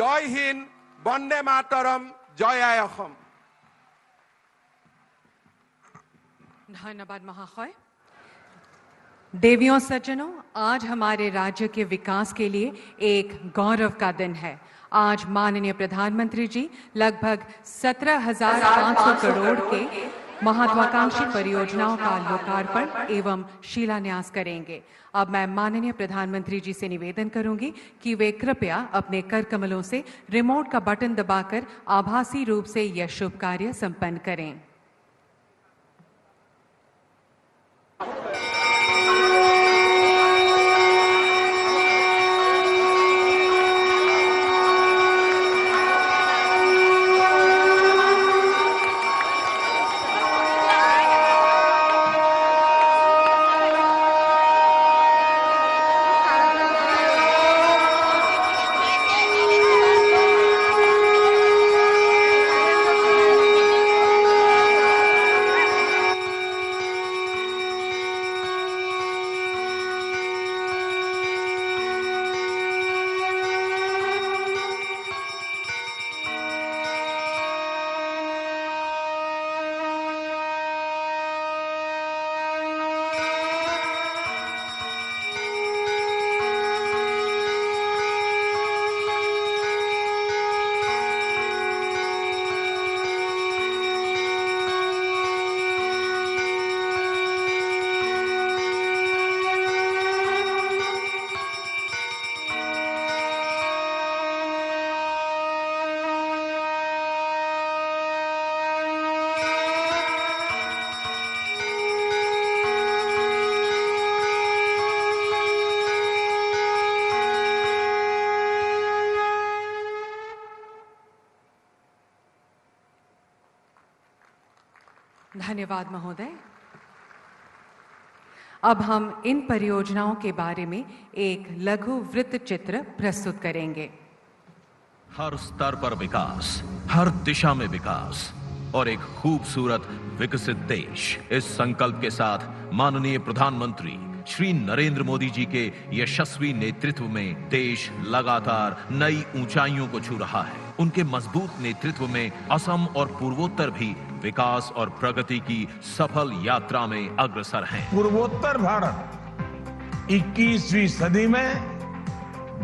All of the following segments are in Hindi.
জয় হিন্দ, বন্দে মাতরম, জয় আই অসম। धन्यवाद महाशय। देवियों सज्जनों, आज हमारे राज्य के विकास के लिए एक गौरव का दिन है। आज माननीय प्रधानमंत्री जी लगभग 17,500 करोड़ के महत्वाकांक्षी परियोजनाओं का लोकार्पण एवं शिलान्यास करेंगे। अब मैं माननीय प्रधानमंत्री जी से निवेदन करूंगी कि वे कृपया अपने कर कमलों से रिमोट का बटन दबाकर आभासी रूप से यह शुभ कार्य संपन्न करें। धन्यवाद महोदय। अब हम इन परियोजनाओं के बारे में एक लघु वृत्त चित्र प्रस्तुत करेंगे। हर स्तर पर विकास, हर दिशा में विकास और एक खूबसूरत विकसित देश, इस संकल्प के साथ माननीय प्रधानमंत्री श्री नरेंद्र मोदी जी के यशस्वी नेतृत्व में देश लगातार नई ऊंचाइयों को छू रहा है। उनके मजबूत नेतृत्व में असम और पूर्वोत्तर भी विकास और प्रगति की सफल यात्रा में अग्रसर हैं। पूर्वोत्तर भारत 21वीं सदी में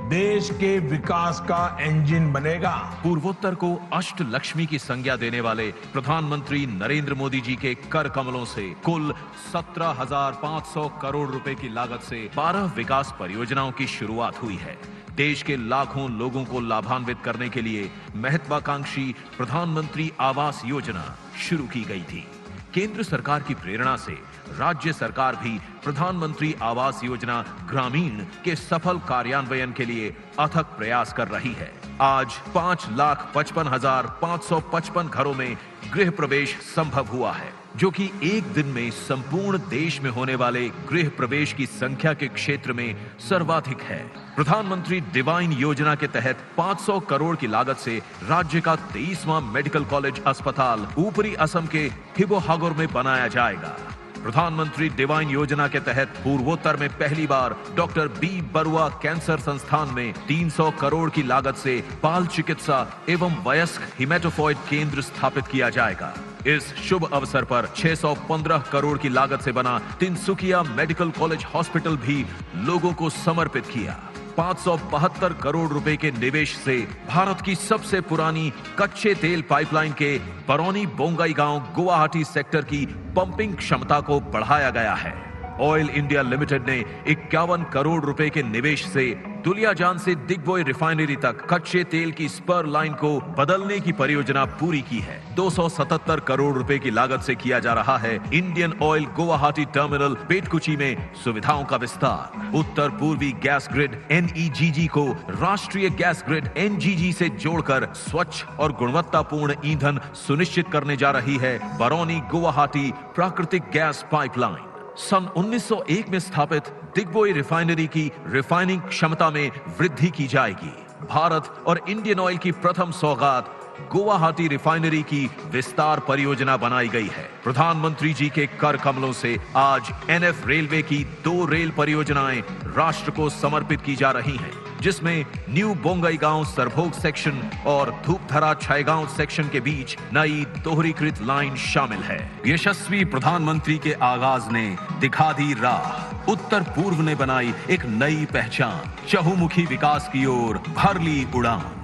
देश के विकास का इंजन बनेगा। पूर्वोत्तर को अष्ट लक्ष्मी की संज्ञा देने वाले प्रधानमंत्री नरेंद्र मोदी जी के कर कमलों से कुल 17,500 करोड़ रुपए की लागत से 12 विकास परियोजनाओं की शुरुआत हुई है। देश के लाखों लोगों को लाभान्वित करने के लिए महत्वाकांक्षी प्रधानमंत्री आवास योजना शुरू की गई थी। केंद्र सरकार की प्रेरणा से राज्य सरकार भी प्रधानमंत्री आवास योजना ग्रामीण के सफल कार्यान्वयन के लिए अथक प्रयास कर रही है। आज 5,55,555 घरों में गृह प्रवेश संभव हुआ है, जो कि एक दिन में संपूर्ण देश में होने वाले गृह प्रवेश की संख्या के क्षेत्र में सर्वाधिक है। प्रधानमंत्री डिवाइन योजना के तहत 500 करोड़ की लागत से राज्य का 23वां मेडिकल कॉलेज अस्पताल ऊपरी असम के थिबोहागोर में बनाया जाएगा। प्रधानमंत्री डिवाइन योजना के तहत पूर्वोत्तर में पहली बार डॉक्टर बी बरुआ कैंसर संस्थान में 300 करोड़ की लागत से बाल चिकित्सा एवं वयस्क हिमेटोफॉइड केंद्र स्थापित किया जाएगा। इस शुभ अवसर पर 615 करोड़ की लागत से बना तिनसुकिया मेडिकल कॉलेज हॉस्पिटल भी लोगों को समर्पित किया। 572 करोड़ रुपए के निवेश से भारत की सबसे पुरानी कच्चे तेल पाइपलाइन के बरौनी बोंगाईगांव गुवाहाटी सेक्टर की पंपिंग क्षमता को बढ़ाया गया है। ऑयल इंडिया लिमिटेड ने 51 करोड़ रुपए के निवेश से दुलियाजान से दिग्बोय रिफाइनरी तक कच्चे तेल की स्पर लाइन को बदलने की परियोजना पूरी की है। 277 करोड़ रुपए की लागत से किया जा रहा है इंडियन ऑयल गुवाहाटी टर्मिनल बेटकुची में सुविधाओं का विस्तार। उत्तर पूर्वी गैस ग्रिड NEGG को राष्ट्रीय गैस ग्रिड NGG से जोड़कर स्वच्छ और गुणवत्तापूर्ण ईंधन सुनिश्चित करने जा रही है बरौनी गुवाहाटी प्राकृतिक गैस पाइपलाइन। सन 1901 में स्थापित दिग्बोय रिफाइनरी की रिफाइनिंग क्षमता में वृद्धि की जाएगी। भारत और इंडियन ऑयल की प्रथम सौगात गुवाहाटी रिफाइनरी की विस्तार परियोजना बनाई गई है। प्रधानमंत्री जी के कर कमलों से आज NF रेलवे की 2 रेल परियोजनाएं राष्ट्र को समर्पित की जा रही हैं। जिसमें न्यू बोंगईगांव सरभोग सेक्शन और धूपधरा छायगांव सेक्शन के बीच नई दोहरीकृत लाइन शामिल है। यशस्वी प्रधानमंत्री के आगाज ने दिखा दी राह, उत्तर पूर्व ने बनाई एक नई पहचान, चहुमुखी विकास की ओर भर ली उड़ान।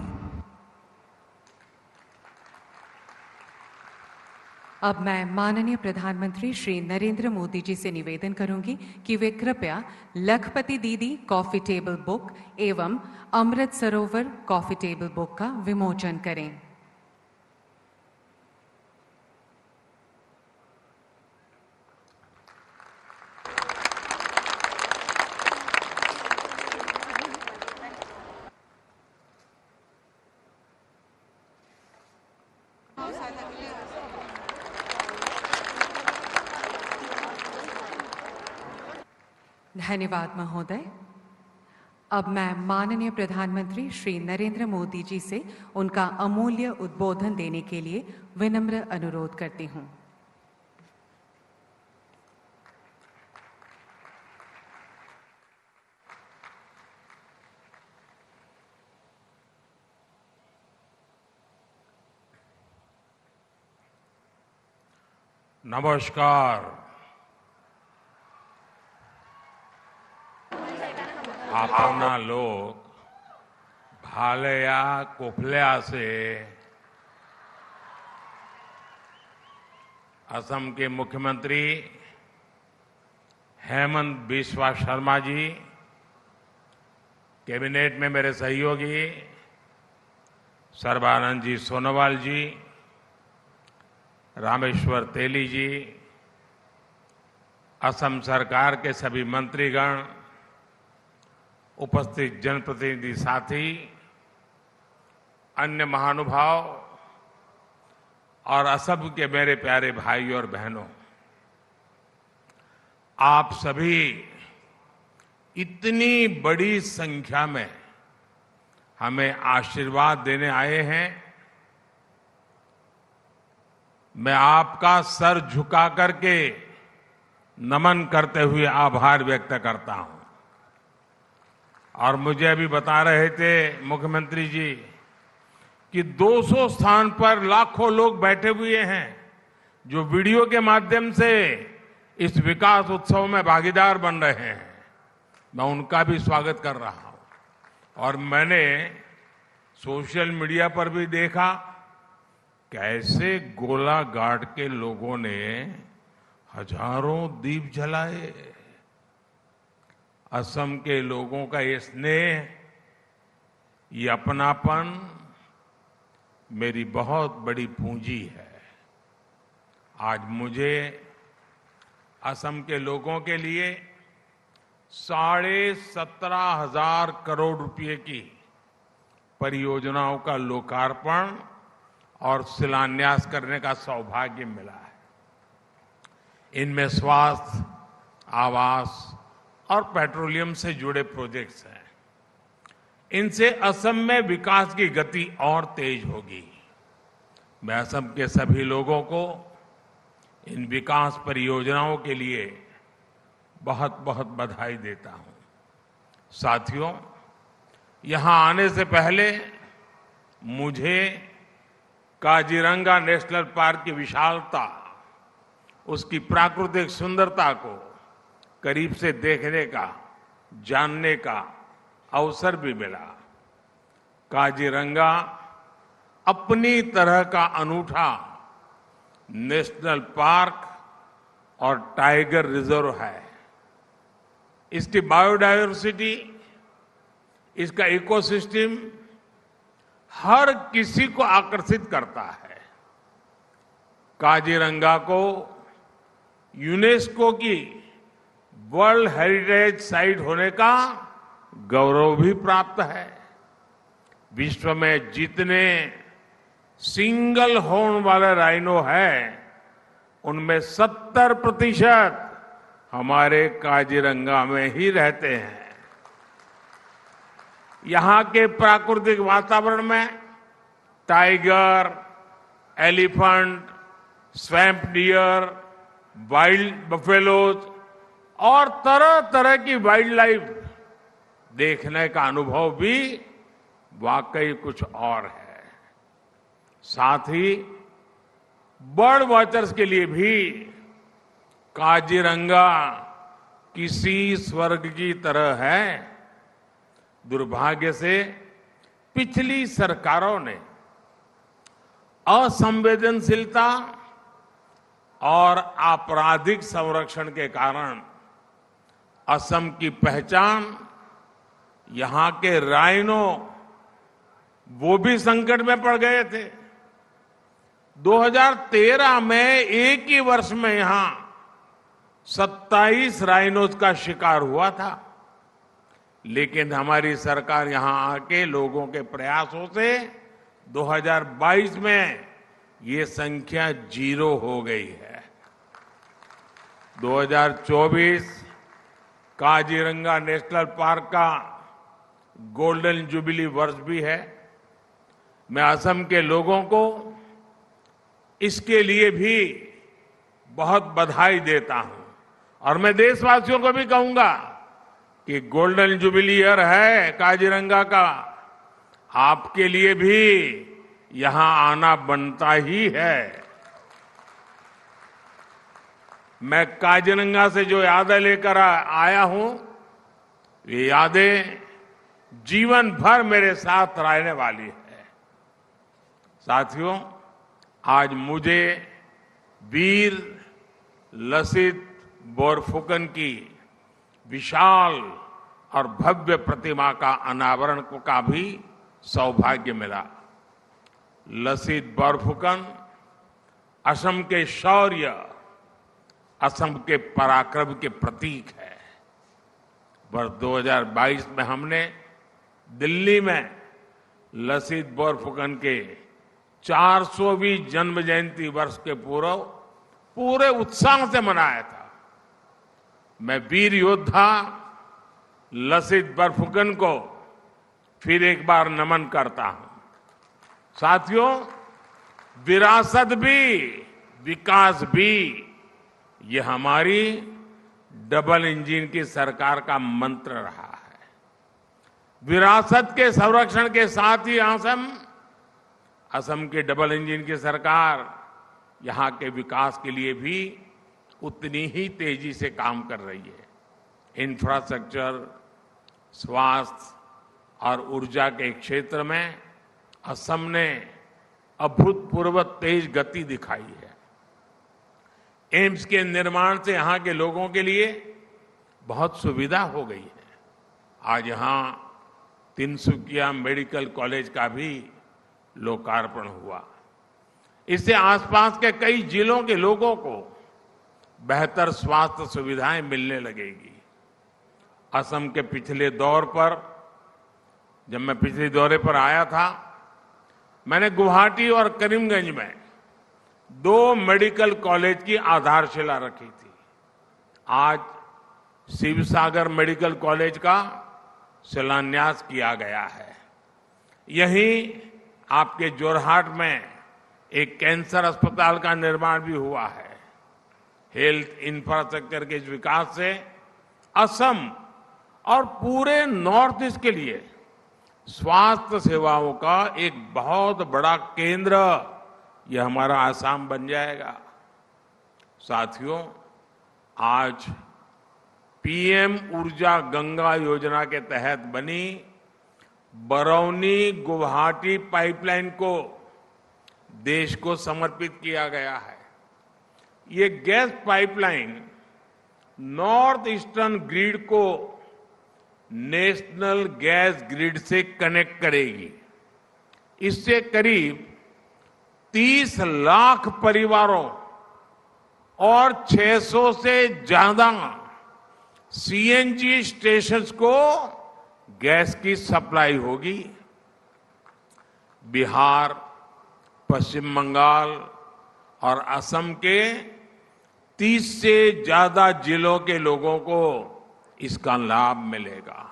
अब मैं माननीय प्रधानमंत्री श्री नरेंद्र मोदी जी से निवेदन करूंगी कि वे कृपया लखपति दीदी कॉफी टेबल बुक एवं Amrit Sarovar coffee table book का विमोचन करें। धन्यवाद महोदय। अब मैं माननीय प्रधानमंत्री श्री नरेंद्र मोदी जी से उनका अमूल्य उद्बोधन देने के लिए विनम्र अनुरोध करती हूं। नमस्कार। आपना लोग भालया कोफल्या से असम के मुख्यमंत्री हेमंत बिस्वा शर्मा जी, कैबिनेट में मेरे सहयोगी सर्बानंद जी सोनोवाल जी, रामेश्वर तेली जी, असम सरकार के सभी मंत्रीगण, उपस्थित जनप्रतिनिधि साथी, अन्य महानुभाव और असम के मेरे प्यारे भाई और बहनों, आप सभी इतनी बड़ी संख्या में हमें आशीर्वाद देने आए हैं। मैं आपका सर झुका करके नमन करते हुए आभार व्यक्त करता हूं। और मुझे अभी बता रहे थे मुख्यमंत्री जी कि 200 स्थान पर लाखों लोग बैठे हुए हैं जो वीडियो के माध्यम से इस विकास उत्सव में भागीदार बन रहे हैं। मैं उनका भी स्वागत कर रहा हूं। और मैंने सोशल मीडिया पर भी देखा कैसे गोलाघाट के लोगों ने हजारों दीप जलाए। असम के लोगों का ये स्नेह, ये अपनापन मेरी बहुत बड़ी पूंजी है। आज मुझे असम के लोगों के लिए 17,500 करोड़ रुपए की परियोजनाओं का लोकार्पण और शिलान्यास करने का सौभाग्य मिला है। इनमें स्वास्थ्य, आवास और पेट्रोलियम से जुड़े प्रोजेक्ट्स हैं। इनसे असम में विकास की गति और तेज होगी। मैं असम के सभी लोगों को इन विकास परियोजनाओं के लिए बहुत बहुत बधाई देता हूं। साथियों, यहां आने से पहले मुझे काजीरंगा नेशनल पार्क की विशालता, उसकी प्राकृतिक सुंदरता को करीब से देखने का, जानने का अवसर भी मिला। काजीरंगा अपनी तरह का अनूठा नेशनल पार्क और टाइगर रिजर्व है। इसकी बायोडायवर्सिटी, इसका इकोसिस्टम हर किसी को आकर्षित करता है। काजीरंगा को यूनेस्को की वर्ल्ड हेरिटेज साइट होने का गौरव भी प्राप्त है। विश्व में जितने सिंगल हॉर्न वाले राइनो हैं, उनमें 70% हमारे काजीरंगा में ही रहते हैं। यहां के प्राकृतिक वातावरण में tiger, elephant, swamp dear, wild buffaloes और तरह तरह की वाइल्ड लाइफ देखने का अनुभव भी वाकई कुछ और है। साथ ही बर्ड वॉचर्स के लिए भी काजीरंगा किसी स्वर्ग की तरह है। दुर्भाग्य से पिछली सरकारों ने असंवेदनशीलता और आपराधिक संरक्षण के कारण असम की पहचान, यहां के राइनो वो भी संकट में पड़ गए थे। 2013 में एक ही वर्ष में यहां 27 राइनोज का शिकार हुआ था, लेकिन हमारी सरकार यहां आके लोगों के प्रयासों से 2022 में ये संख्या 0 हो गई है। 2024 काजीरंगा नेशनल पार्क का गोल्डन जुबिली वर्ष भी है। मैं असम के लोगों को इसके लिए भी बहुत बधाई देता हूं और मैं देशवासियों को भी कहूंगा कि गोल्डन जुबिली ईयर है काजीरंगा का, आपके लिए भी यहां आना बनता ही है। मैं काजीरंगा से जो यादें लेकर आया हूं, ये यादें जीवन भर मेरे साथ रहने वाली है। साथियों, आज मुझे वीर लसित बोरफुकन की विशाल और भव्य प्रतिमा का अनावरण का भी सौभाग्य मिला। लसित बोरफुकन असम के शौर्य, असम के पराक्रम के प्रतीक है। वर्ष 2022 में हमने दिल्ली में लसित बोरफुकन के 400वीं जन्म जयंती वर्ष के पूर्व पूरे उत्साह से मनाया था। मैं वीर योद्धा लसित बोरफुकन को फिर एक बार नमन करता हूं। साथियों, विरासत भी विकास भी, ये हमारी डबल इंजन की सरकार का मंत्र रहा है। विरासत के संरक्षण के साथ ही असम की डबल इंजन की सरकार यहां के विकास के लिए भी उतनी ही तेजी से काम कर रही है। इंफ्रास्ट्रक्चर, स्वास्थ्य और ऊर्जा के क्षेत्र में असम ने अभूतपूर्व तेज गति दिखाई है। एम्स के निर्माण से यहां के लोगों के लिए बहुत सुविधा हो गई है। आज यहां तिनसुकिया मेडिकल कॉलेज का भी लोकार्पण हुआ। इससे आसपास के कई जिलों के लोगों को बेहतर स्वास्थ्य सुविधाएं मिलने लगेगी। असम के पिछले दौर पर, जब मैं पिछले दौरे पर आया था, मैंने गुवाहाटी और करीमगंज में 2 मेडिकल कॉलेज की आधारशिला रखी थी। आज शिवसागर मेडिकल कॉलेज का शिलान्यास किया गया है। यहीं आपके जोरहाट में एक कैंसर अस्पताल का निर्माण भी हुआ है। हेल्थ इंफ्रास्ट्रक्चर के इस विकास से असम और पूरे नॉर्थ ईस्ट के लिए स्वास्थ्य सेवाओं का एक बहुत बड़ा केंद्र यह हमारा आसाम बन जाएगा। साथियों, आज पीएम ऊर्जा गंगा योजना के तहत बनी बरौनी गुवाहाटी पाइपलाइन को देश को समर्पित किया गया है। ये gas pipeline north eastern grid को नेशनल गैस ग्रिड से कनेक्ट करेगी। इससे करीब 30 लाख परिवारों और 600 से ज्यादा सीएनजी स्टेशंस को गैस की सप्लाई होगी। बिहार, पश्चिम बंगाल और असम के 30 से ज्यादा जिलों के लोगों को इसका लाभ मिलेगा।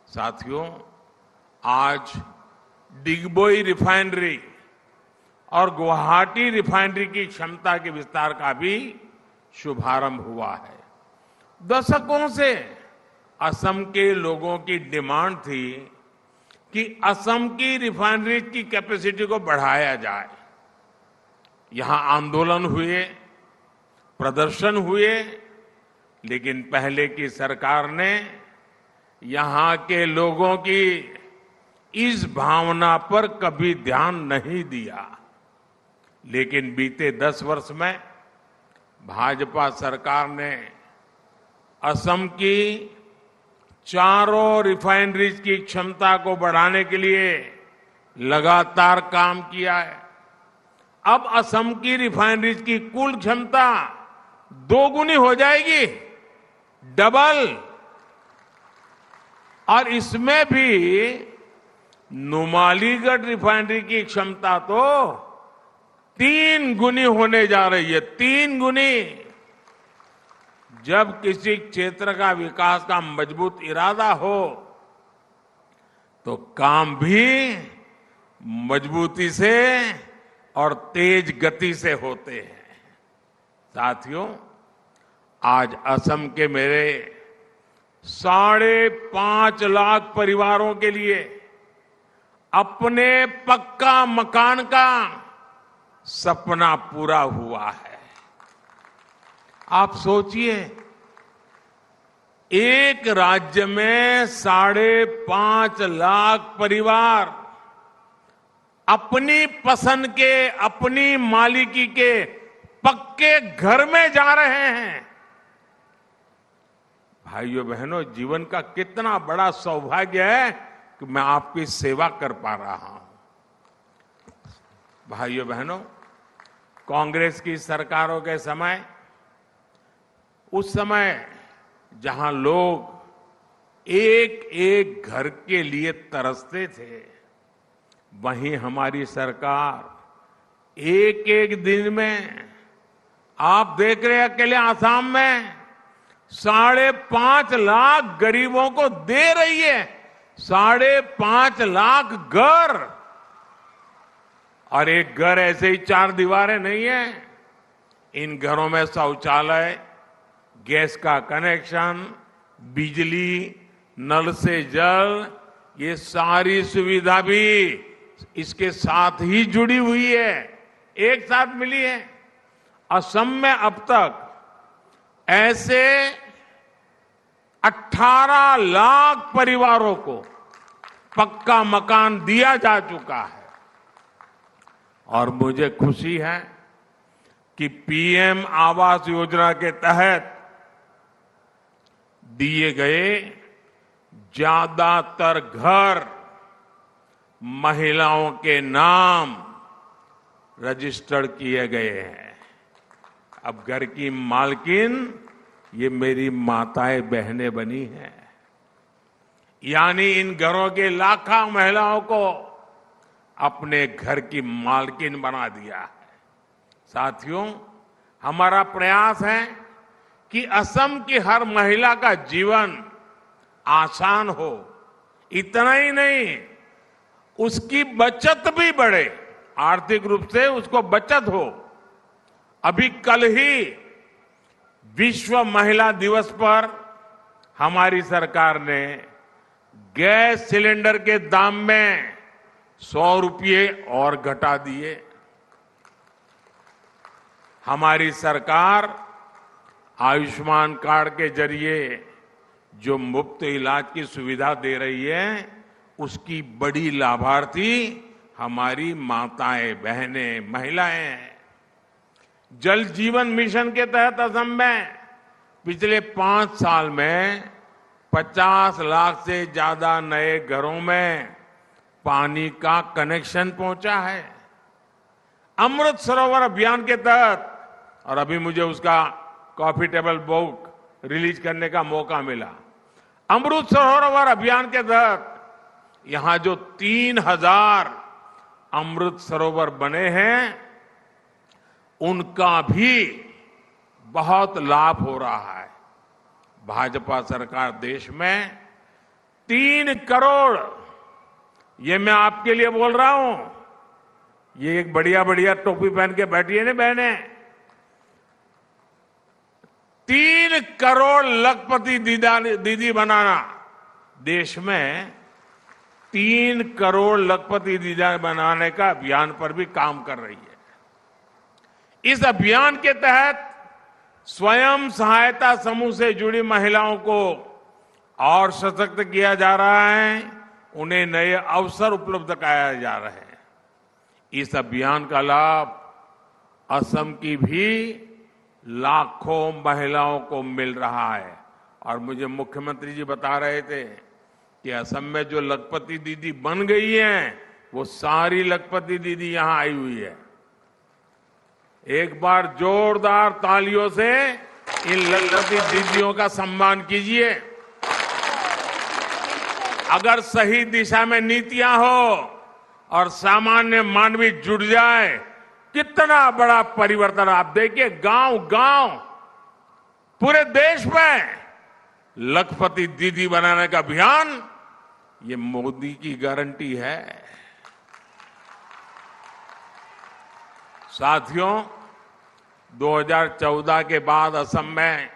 साथियों, आज डिगबोई रिफाइनरी और गुवाहाटी रिफाइनरी की क्षमता के विस्तार का भी शुभारंभ हुआ है। दशकों से असम के लोगों की डिमांड थी कि असम की रिफाइनरीज की कैपेसिटी को बढ़ाया जाए। यहां आंदोलन हुए, प्रदर्शन हुए, लेकिन पहले की सरकार ने यहां के लोगों की इस भावना पर कभी ध्यान नहीं दिया। लेकिन बीते 10 वर्ष में भाजपा सरकार ने असम की चारों रिफाइनरीज की क्षमता को बढ़ाने के लिए लगातार काम किया है। अब असम की रिफाइनरीज की कुल क्षमता 2 गुनी हो जाएगी, डबल। और इसमें भी नुमालीगढ़ रिफाइनरी की क्षमता तो 3 गुनी होने जा रही है, 3 गुनी। जब किसी क्षेत्र का विकास का मजबूत इरादा हो तो काम भी मजबूती से और तेज गति से होते हैं। साथियों, आज असम के मेरे 5.5 लाख परिवारों के लिए अपने पक्का मकान का सपना पूरा हुआ है। आप सोचिए, एक राज्य में 5.5 लाख परिवार अपनी पसंद के, अपनी मालिकी के पक्के घर में जा रहे हैं। भाइयों बहनों, जीवन का कितना बड़ा सौभाग्य है कि मैं आपकी सेवा कर पा रहा हूं। भाइयों बहनों, कांग्रेस की सरकारों के समय, उस समय जहां लोग एक एक घर के लिए तरसते थे, वहीं हमारी सरकार एक एक दिन में, आप देख रहे हैं अकेले आसाम में 5.5 लाख गरीबों को दे रही है। 5.5 लाख घर। और एक घर ऐसे ही 4 दीवारें नहीं है। इन घरों में शौचालय, गैस का कनेक्शन, बिजली, नल से जल, ये सारी सुविधा भी इसके साथ ही जुड़ी हुई है, एक साथ मिली है। असम में अब तक ऐसे 18 लाख परिवारों को पक्का मकान दिया जा चुका है। और मुझे खुशी है कि पीएम आवास योजना के तहत दिए गए ज्यादातर घर महिलाओं के नाम रजिस्टर्ड किए गए हैं। अब घर की मालकिन ये मेरी माताएं बहनें बनी हैं। यानी इन घरों के लाखों महिलाओं को अपने घर की मालकिन बना दिया है। साथियों, हमारा प्रयास है कि असम की हर महिला का जीवन आसान हो। इतना ही नहीं, उसकी बचत भी बढ़े, आर्थिक रूप से उसको बचत हो। अभी कल ही विश्व महिला दिवस पर हमारी सरकार ने गैस सिलेंडर के दाम में 100 रुपये और घटा दिए। हमारी सरकार आयुष्मान कार्ड के जरिए जो मुफ्त इलाज की सुविधा दे रही है, उसकी बड़ी लाभार्थी हमारी माताएं, बहनें, महिलाएं हैं। जल जीवन मिशन के तहत असम में पिछले 5 साल में 50 लाख से ज्यादा नए घरों में पानी का कनेक्शन पहुंचा है। अमृत सरोवर अभियान के तहत, और अभी मुझे उसका कॉफी टेबल बुक रिलीज करने का मौका मिला। अमृत सरोवर अभियान के तहत यहां जो 3000 अमृत सरोवर बने हैं, उनका भी बहुत लाभ हो रहा है। भाजपा सरकार देश में 3 करोड़, ये मैं आपके लिए बोल रहा हूं, ये एक बढ़िया बढ़िया टोपी पहन के बैठी है ना बहने, 3 करोड़ लखपति दीदी बनाना, देश में 3 करोड़ लखपति दीदी बनाने का अभियान पर भी काम कर रही है। इस अभियान के तहत स्वयं सहायता समूह से जुड़ी महिलाओं को और सशक्त किया जा रहा है, उन्हें नए अवसर उपलब्ध कराए जा रहे हैं। इस अभियान का लाभ असम की भी लाखों महिलाओं को मिल रहा है। और मुझे मुख्यमंत्री जी बता रहे थे कि असम में जो लखपति दीदी बन गई हैं, वो सारी लखपति दीदी यहां आई हुई है। एक बार जोरदार तालियों से इन लखपति दीदियों का सम्मान कीजिए। अगर सही दिशा में नीतियां हो और सामान्य मानवी जुट जाए, कितना बड़ा परिवर्तन। आप देखिए, गांव गांव पूरे देश में लखपति दीदी बनाने का अभियान, ये मोदी की गारंटी है। साथियों, 2014 के बाद असम में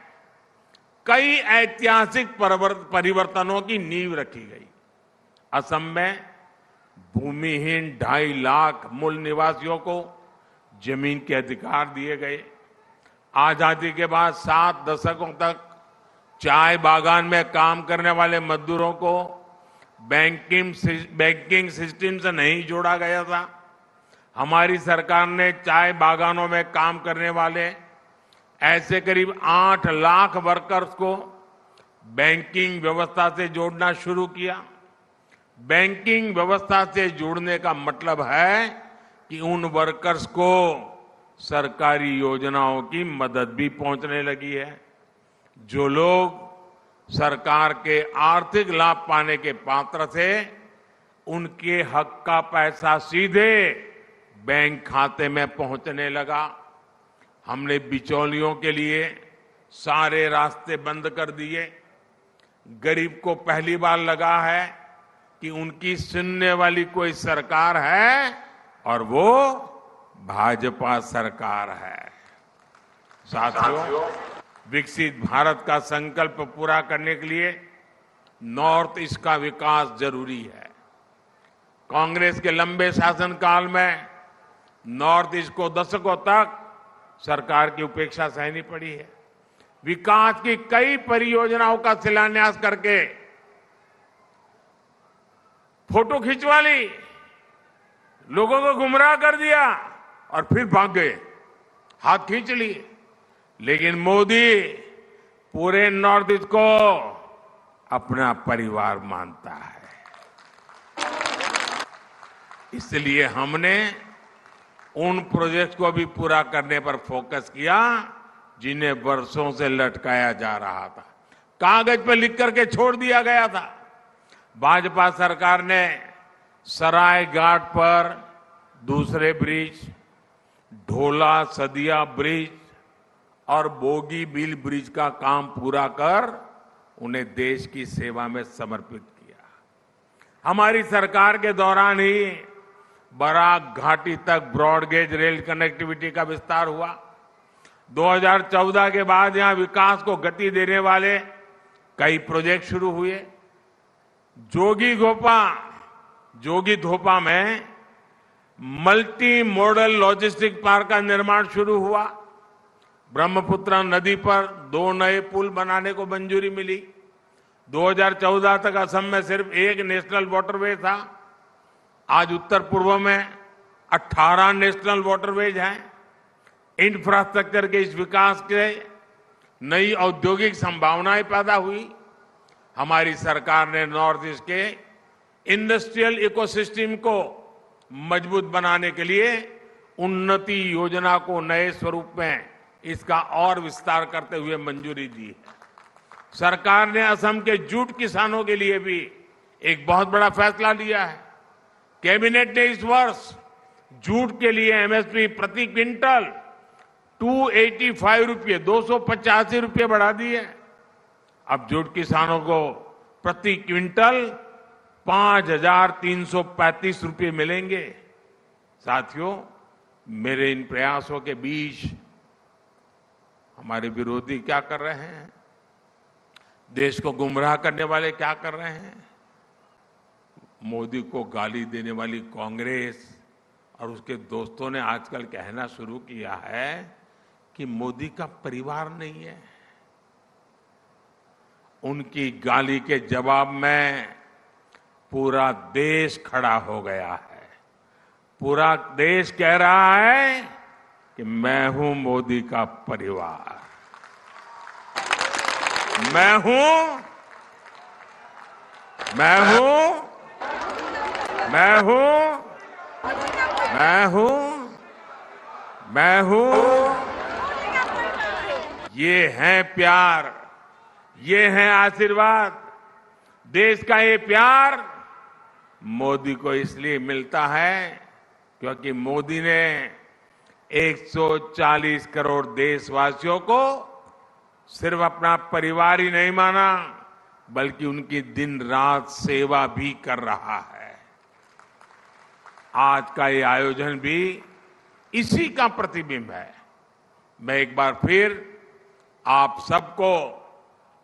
कई ऐतिहासिक परिवर्तनों की नींव रखी गई। असम में भूमिहीन 2.5 लाख मूल निवासियों को जमीन के अधिकार दिए गए। आजादी के बाद 7 दशकों तक चाय बागान में काम करने वाले मजदूरों को बैंकिंग सिस्टम से नहीं जोड़ा गया था। हमारी सरकार ने चाय बागानों में काम करने वाले ऐसे करीब 8 लाख वर्कर्स को बैंकिंग व्यवस्था से जोड़ना शुरू किया। बैंकिंग व्यवस्था से जोड़ने का मतलब है कि उन वर्कर्स को सरकारी योजनाओं की मदद भी पहुंचने लगी है। जो लोग सरकार के आर्थिक लाभ पाने के पात्र थे, उनके हक का पैसा सीधे बैंक खाते में पहुंचने लगा। हमने बिचौलियों के लिए सारे रास्ते बंद कर दिए। गरीब को पहली बार लगा है कि उनकी सुनने वाली कोई सरकार है, और वो भाजपा सरकार है। साथियों, विकसित भारत का संकल्प पूरा करने के लिए नॉर्थ ईस्ट का विकास जरूरी है। कांग्रेस के लंबे शासनकाल में नॉर्थ ईस्ट को दशकों तक सरकार की उपेक्षा सहनी पड़ी है। विकास की कई परियोजनाओं का शिलान्यास करके फोटो खिंचवा ली, लोगों को गुमराह कर दिया और फिर भाग गए, हाथ खींच लिए। लेकिन मोदी पूरे नॉर्थ ईस्ट को अपना परिवार मानता है। इसलिए हमने उन प्रोजेक्ट को भी पूरा करने पर फोकस किया जिन्हें वर्षों से लटकाया जा रहा था, कागज पर लिख करके छोड़ दिया गया था। भाजपा सरकार ने सराय घाट पर दूसरे ब्रिज, ढोला सदिया ब्रिज और बोगी बिल ब्रिज का काम पूरा कर उन्हें देश की सेवा में समर्पित किया। हमारी सरकार के दौरान ही बराक घाटी तक ब्रॉडगेज रेल कनेक्टिविटी का विस्तार हुआ। 2014 के बाद यहां विकास को गति देने वाले कई प्रोजेक्ट शुरू हुए। जोगी धोपा में मल्टी मॉडल लॉजिस्टिक पार्क का निर्माण शुरू हुआ। ब्रह्मपुत्र नदी पर 2 नए पुल बनाने को मंजूरी मिली। 2014 तक असम में सिर्फ एक नेशनल वाटरवे था, आज उत्तर पूर्व में 18 नेशनल वाटरवेज हैं। इंफ्रास्ट्रक्चर के इस विकास के नई औद्योगिक संभावनाएं पैदा हुई। हमारी सरकार ने नॉर्थ ईस्ट के इंडस्ट्रियल इकोसिस्टम को मजबूत बनाने के लिए उन्नति योजना को नए स्वरूप में इसका और विस्तार करते हुए मंजूरी दी है। सरकार ने असम के जूट किसानों के लिए भी एक बहुत बड़ा फैसला लिया है। कैबिनेट ने इस वर्ष जूट के लिए एमएसपी प्रति क्विंटल 285 रुपये 285 रुपये बढ़ा दी है। अब जूट किसानों को प्रति क्विंटल 5,335 रुपये मिलेंगे। साथियों, मेरे इन प्रयासों के बीच हमारे विरोधी क्या कर रहे हैं, देश को गुमराह करने वाले क्या कर रहे हैं। मोदी को गाली देने वाली कांग्रेस और उसके दोस्तों ने आजकल कहना शुरू किया है कि मोदी का परिवार नहीं है। उनकी गाली के जवाब में पूरा देश खड़ा हो गया है। पूरा देश कह रहा है कि मैं हूं मोदी का परिवार, मैं हूं ये है प्यार, ये है आशीर्वाद। देश का ये प्यार मोदी को इसलिए मिलता है क्योंकि मोदी ने 140 करोड़ देशवासियों को सिर्फ अपना परिवार ही नहीं माना, बल्कि उनकी दिन रात सेवा भी कर रहा है। आज का ये आयोजन भी इसी का प्रतिबिंब है। मैं एक बार फिर आप सबको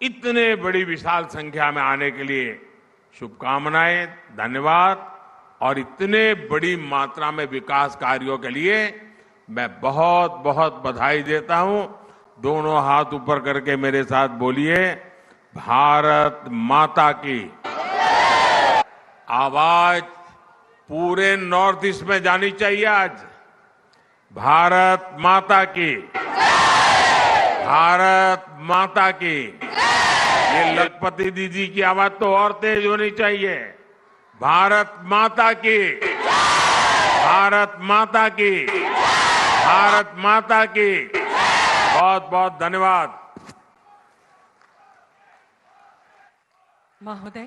इतने बड़ी विशाल संख्या में आने के लिए शुभकामनाएं, धन्यवाद। और इतने बड़ी मात्रा में विकास कार्यों के लिए मैं बहुत बहुत बधाई देता हूं। दोनों हाथ ऊपर करके मेरे साथ बोलिए, भारत माता की। आवाज पूरे नॉर्थ ईस्ट में जानी चाहिए आज, भारत माता की, भारत माता की। ये लखपति दीदी की आवाज तो और तेज होनी चाहिए, भारत माता की, भारत माता की, भारत माता की। बहुत बहुत धन्यवाद महोदय।